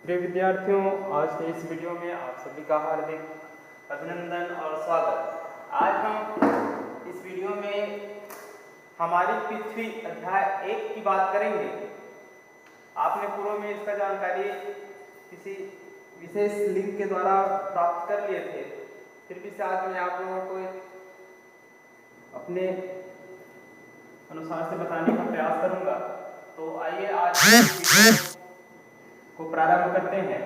प्रिय विद्यार्थियों, आज के इस वीडियो में आप सभी का हार्दिक अभिनंदन और स्वागत। आज हम इस वीडियो में हमारी पृथ्वी अध्याय 1 की बात करेंगे। आपने पूर्व में इसका जानकारी किसी विशेष लिंक के द्वारा प्राप्त कर लिए थे, फिर भी आज मैं आप लोगों को अपने अनुसार से बताने का प्रयास करूंगा। तो आइए आज वीडियो को प्रारंभ करते हैं।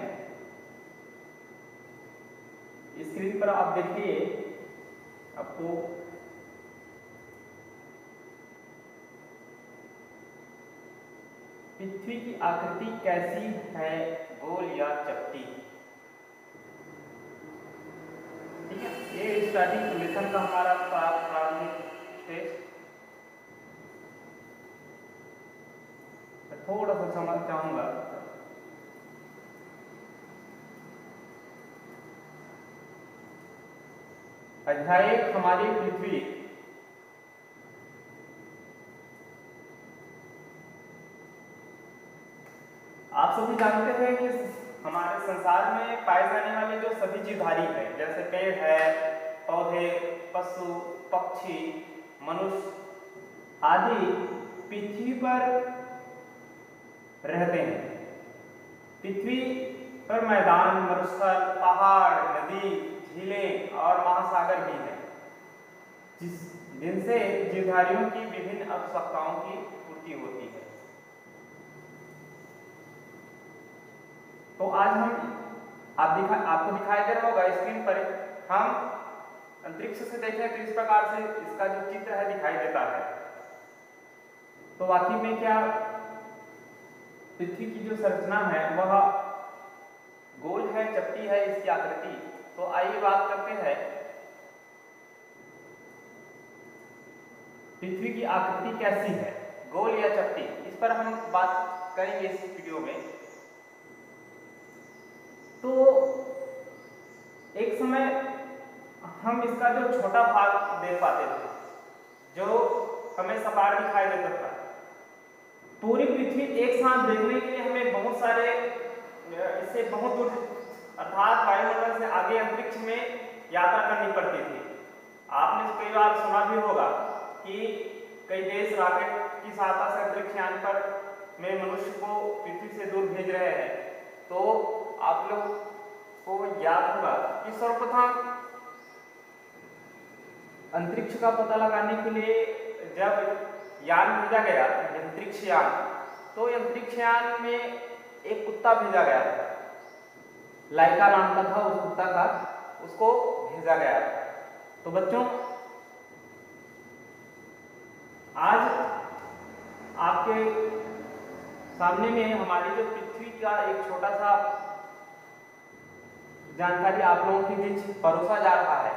स्क्रीन पर आप देखिए, आपको पृथ्वी की आकृति कैसी है, गोल या चपटी। ठीक है, ये स्टार्टिंग सोल्यूशन का हमारा प्रारंभिक स्टेज। थोड़ा सा समझ चाहूंगा। अध्याय 1 हमारी पृथ्वी। आप सभी जानते हैं कि हमारे संसार में पाए जाने वाले जो सभी जीवधारी हैं, जैसे पेड़ है, पौधे, पशु, पक्षी, मनुष्य आदि पृथ्वी पर रहते हैं। पृथ्वी पर मैदान, मरुस्थल, पहाड़, नदी, झीलें और महासागर भी हैं, जिनसे जीवधारियों की विभिन्न आवश्यकताओं की पूर्ति होती है। तो आज हम आपको दिखाई दे रहा होगा स्क्रीन पर, हम अंतरिक्ष से देखें तो इस प्रकार से इसका जो चित्र है दिखाई देता है। तो वाकई में क्या पृथ्वी की जो संरचना है वह गोल है, चपटी है इसकी आकृति। तो आइए बात करते हैं पृथ्वी की आकृति कैसी है, गोल या चपटी। इस पर हम बात करेंगे इस वीडियो में। तो एक समय हम इसका जो छोटा भाग देख पाते थे, जो हमें सपाट दिखाई देता था। पूरी पृथ्वी एक साथ देखने के लिए हमें बहुत सारे इससे बहुत दूर अर्थात वायुमंडल से आगे अंतरिक्ष में यात्रा करनी पड़ती थी। आपने कई बार सुना भी होगा कि कई देश रॉकेट की सहायता से अंतरिक्ष यान पर में मनुष्य को पृथ्वी से दूर भेज रहे हैं। तो आप लोग को याद होगा कि सर्वप्रथम अंतरिक्ष का पता लगाने के लिए जब यान भेजा गया, अंतरिक्ष यान, तो अंतरिक्ष यान में एक कुत्ता भेजा गया था, लाइका नाम का था उस कुत्ता का, उसको भेजा गया। तो बच्चों, आज आपके सामने में हमारी जो पृथ्वी का एक छोटा सा जानकारी आप लोगों के बीच परोसा जा रहा है।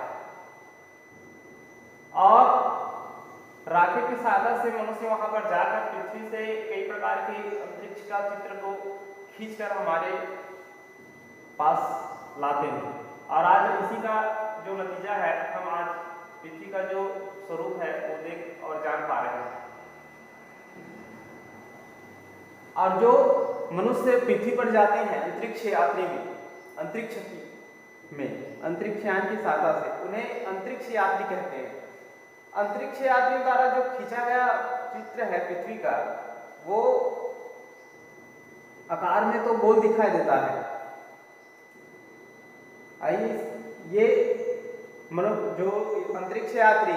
और रॉकेट की सहायता से मनुष्य वहां पर जाकर पृथ्वी से कई प्रकार के अंतरिक्ष का चित्र को खींचकर हमारे पास लाते हैं। और आज इसी का जो नतीजा है, हम आज पृथ्वी का जो स्वरूप है वो देख और जान पा रहे हैं। और जो मनुष्य पृथ्वी पर जाते हैं अंतरिक्ष यात्री में, अंतरिक्ष यान की सहायता से, उन्हें अंतरिक्ष यात्री कहते हैं। अंतरिक्ष यात्री द्वारा जो खींचा गया चित्र है पृथ्वी का, वो आकार में तो गोल दिखाई देता है। आइए, ये जो अंतरिक्ष यात्री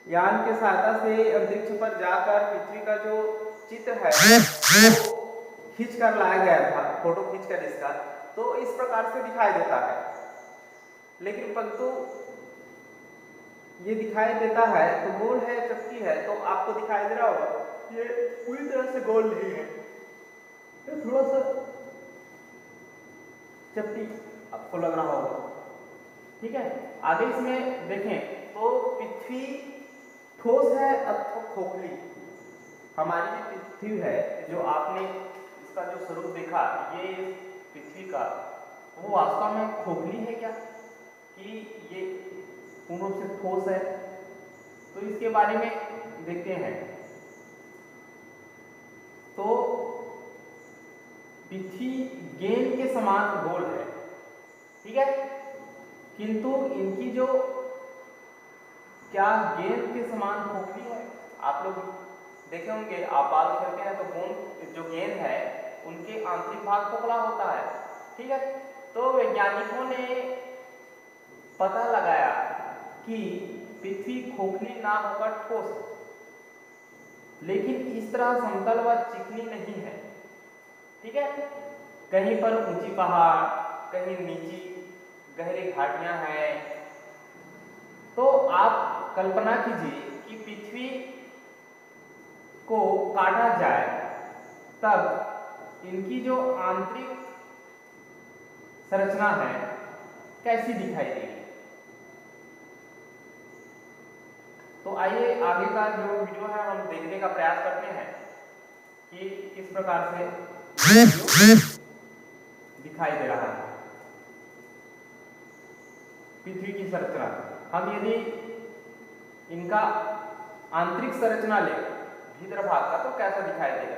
यान के सहायता से अंतरिक्ष पर जाकर पृथ्वी का जो चित्र है वो खींच कर लाया गया था, फोटो खींचकर इसका, तो इस प्रकार से दिखाई देता है। लेकिन परंतु ये दिखाई देता है तो गोल है, चपटी है। तो आपको दिखाई दे रहा होगा ये पूरी तरह से गोल नहीं है, ये थोड़ा सा चपटी आपको लग रहा होगा। ठीक है, आगे इसमें देखें तो पृथ्वी ठोस है अथवा खोखली। हमारी जो पृथ्वी है, जो आपने इसका जो स्वरूप देखा, ये पृथ्वी का, वो वास्तव में खोखली है क्या, कि ये पूर्ण रूप से ठोस है? तो इसके बारे में देखते हैं। तो पृथ्वी गेंद के समान गोल है, ठीक है, किंतु इनकी जो क्या गेंद के समान खोखली है। आप लोग देखे होंगे, आप बाल खेलते हैं तो जो गेंद है उनके आंतरिक भाग खोखला होता है, ठीक है। तो वैज्ञानिकों ने पता लगाया कि पृथ्वी खोखली ना होकर ठोस है, लेकिन इस तरह समतल व चिकनी नहीं है, ठीक है। कहीं पर ऊंची पहाड़, कहीं नीची गहरी घाटियां हैं। तो आप कल्पना कीजिए कि पृथ्वी को काटा जाए तब इनकी जो आंतरिक संरचना है कैसी दिखाई देगी। तो आइए आगे का जो वीडियो है हम देखने का प्रयास करते हैं कि किस प्रकार से दिखाई दे रहा है पृथ्वी की संरचना। हम यदि इनका आंतरिक संरचना ले भीतर भाग का तो कैसा दिखाई देगा।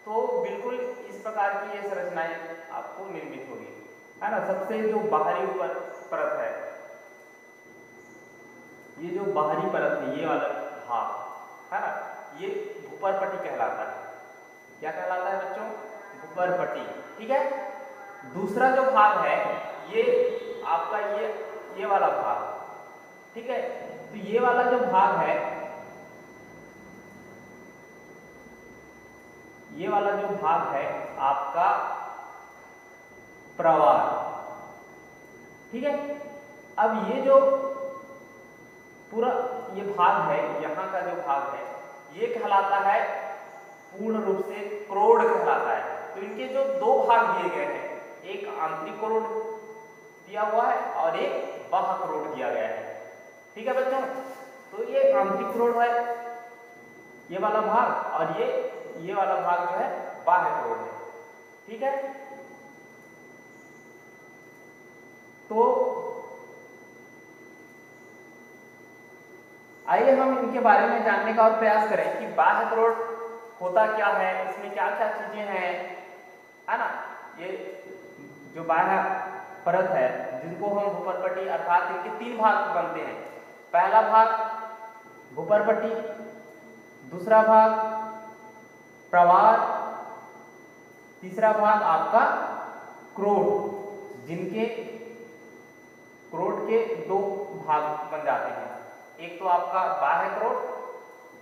तो बिल्कुल इस प्रकार की ये संरचनाएं आपको निर्मित होगी, है ना। सबसे जो बाहरी ऊपर परत है, ये जो बाहरी परत है, ये वाला भाग है ना, ये भूपरपट्टी कहलाता है। क्या कहलाता है बच्चों? भूपरपट्टी, ठीक है। दूसरा जो भाग है ये आपका ये वाला भाग, ठीक है। तो ये वाला जो भाग है, ये वाला जो भाग है आपका प्रवाल, ठीक है। अब ये जो पूरा ये भाग है, यहाँ का जो भाग है ये कहलाता है पूर्ण रूप से क्रोड कहलाता है। तो इनके जो दो भाग दिए गए हैं, एक आंतरिक क्रोड दिया हुआ है और एक बाह्य क्रोड दिया गया है, ठीक है बच्चों। तो ये आंतरिक क्रोड है ये वाला भाग, और ये वाला भाग जो है बाह्य क्रोड है, ठीक है। तो आइए हम इनके बारे में जानने का और प्रयास करें कि बाह्य क्रोड होता क्या है, इसमें क्या क्या चीजें हैं, है ना। ये जो बाह्य परत है जिनको हम भूपरपट्टी अर्थात इनके तीन भाग बनते हैं। पहला भाग भूपरपट्टी, दूसरा भाग प्रवाल, तीसरा भाग आपका क्रोड, जिनके क्रोड के दो भाग बन जाते हैं, एक तो आपका बाह्य क्रोड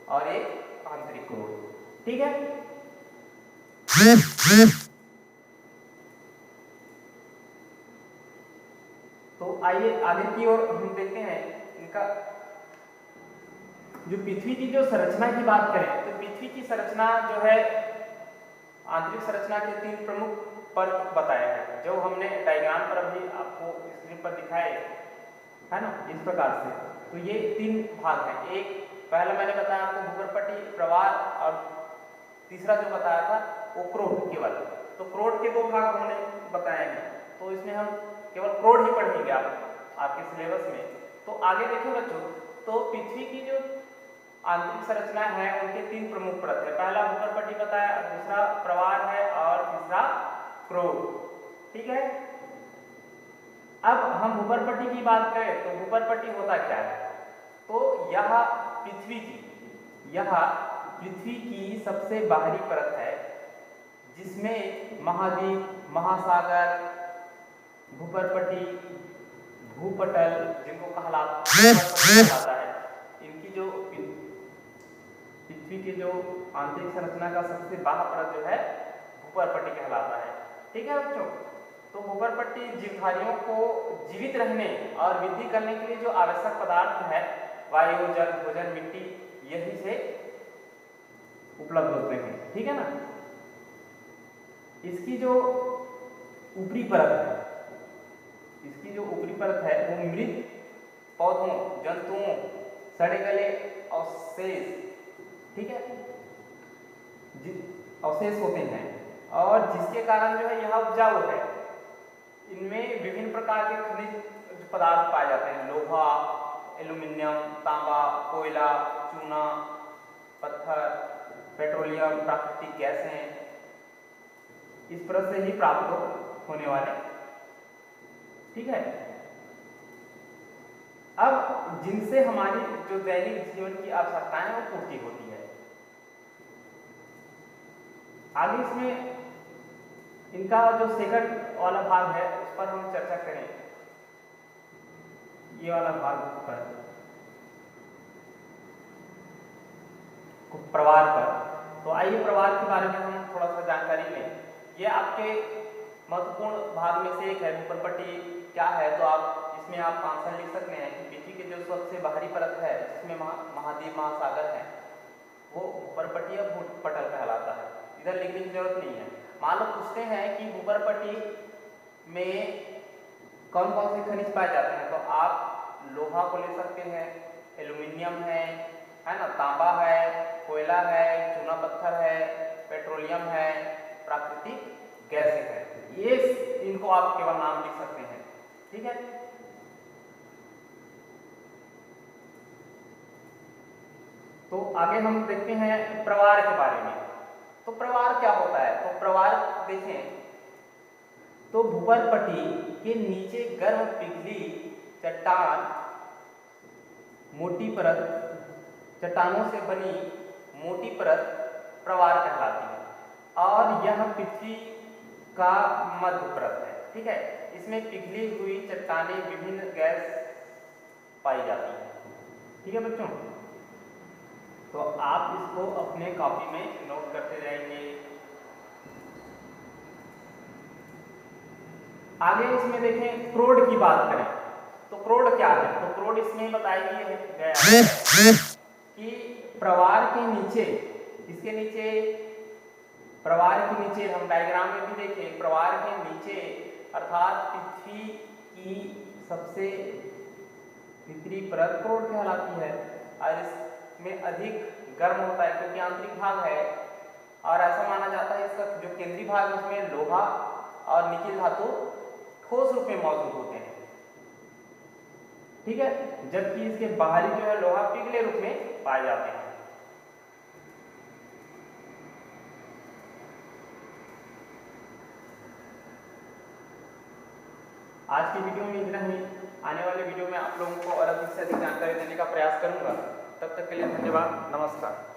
और एक आंतरिक क्रोड, ठीक है। तो आइए आगे की ओर हम देखते हैं इनका जो पृथ्वी की जो संरचना की बात करें तो पृथ्वी की संरचना जो है आंतरिक संरचना के तीन प्रमुख परत बताए हैं, जो हमने डायग्राम पर अभी आपको स्क्रीन पर दिखाए, है ना, इस प्रकार से। तो ये तीन भाग हैं। एक पहला मैंने बताया आपको भूपरपट्टी, प्रवाल, और तीसरा जो बताया था वो क्रोड केवल। तो क्रोड के दो भाग हमने बताए हैं, तो इसमें हम केवल क्रोड ही पढ़ेंगे आपके सिलेबस में। तो आगे देखें बच्चों, तो पृथ्वी की जो आंतरिक संरचना है उनके तीन प्रमुख परत है। पहला भूपरपट्टी बताया, दूसरा प्रवाल है और तीसरा क्रोड, ठीक है। अब हम भूपरपट्टी की बात करें तो भूपरपट्टी होता क्या है? तो यह पृथ्वी की सबसे बाहरी परत है, जिसमें महाद्वीप, महासागर, भूपरपट्टी, भूपटल जिनको कहलाता है, इनकी जो पृथ्वी के जो आंतरिक संरचना का सबसे बाह्य परत जो है भूपरपट्टी कहलाता है, ठीक है बच्चों। तो भूपरपट्टी जीवधारियों को जीवित रहने और वृद्धि करने के लिए जो आवश्यक पदार्थ है, वायु, जल, भोजन, मिट्टी, यही से उपलब्ध होते हैं, ठीक है ना। इसकी जो ऊपरी परत है वो मृत पौधों, जंतुओं, सड़े गले अवशेष, ठीक है, अवशेष होते हैं, और जिसके कारण जो है यह उपजाऊ है। इनमें विभिन्न प्रकार के खनिज पदार्थ पाए जाते हैं, लोहा, एल्यूमिनियम, तांबा, कोयला, चूना, पत्थर, पेट्रोलियम, प्राकृतिक गैसें, इस परत से ही प्राप्त होने वाले। ठीक है, अब जिनसे हमारी जो दैनिक जीवन की आवश्यकताएं हैं वो पूर्ति होती है। आगे इसमें इनका जो सेकंड वाला भाग है उस पर हम चर्चा करें, ये वाला भाग पर, प्रवार पर। तो आइए प्रवार के बारे में हम थोड़ा सा जानकारी लें। ये आपके महत्वपूर्ण भाग में से एक है। भूपरपट्टी क्या है, तो आप इसमें आप आंसर लिख सकते हैं कि पृथ्वी के जो सबसे बाहरी परत है जिसमें महाद्वीप महासागर है वो भूपरपट्टी या भूपटल कहलाता है। इधर लिखने की जरूरत नहीं है। मान लो पूछते हैं कि भूपरपट्टी में कौन कौन से खनिज पाए जाते हैं, तो आप लोहा को ले सकते हैं, एल्यूमिनियम है ना, तांबा है, कोयला है, चूना पत्थर है, पेट्रोलियम है, प्राकृतिक गैसें हैं। ये इनको आप केवल नाम लिख सकते हैं। ठीक है, तो आगे हम देखते हैं प्रवार के बारे में। तो प्रवार क्या होता है, तो प्रवार देखें तो भूपरपट्टी के नीचे गर्म पिघली चट्टान मोटी परत, चट्टानों से बनी मोटी परत प्रवार कहलाती है और यह पृथ्वी का मध्य परत है। ठीक है, इसमें पिघली हुई चट्टानें विभिन्न गैस पाई जाती हैं। ठीक है बच्चों, तो आप इसको अपने कॉपी में नोट करते जाएंगे। आगे इसमें देखें क्रोड की बात करें तो क्रोड क्या है, तो क्रोड इसमें बताया गया है कि प्रवार के नीचे, इसके नीचे, प्रवार के नीचे, हम डायग्राम में भी देखें, प्रवार के नीचे अर्थात पृथ्वी की सबसे भीतरी परत क्रोड कहलाती है और इसमें अधिक गर्म होता है क्योंकि आंतरिक भाग है और ऐसा माना जाता है इसका जो केंद्रीय भाग है उसमें लोहा और निकिल धातु ठोस रूप में मौजूद होते हैं। ठीक है, जबकि इसके बाहरी जो है लोहा पिघले रूप में पाए जाते हैं। आज की वीडियो में इतना ही। आने वाले वीडियो में आप लोगों को और अधिक से अधिक जानकारी देने का प्रयास करूंगा। तब तक के लिए धन्यवाद, नमस्कार।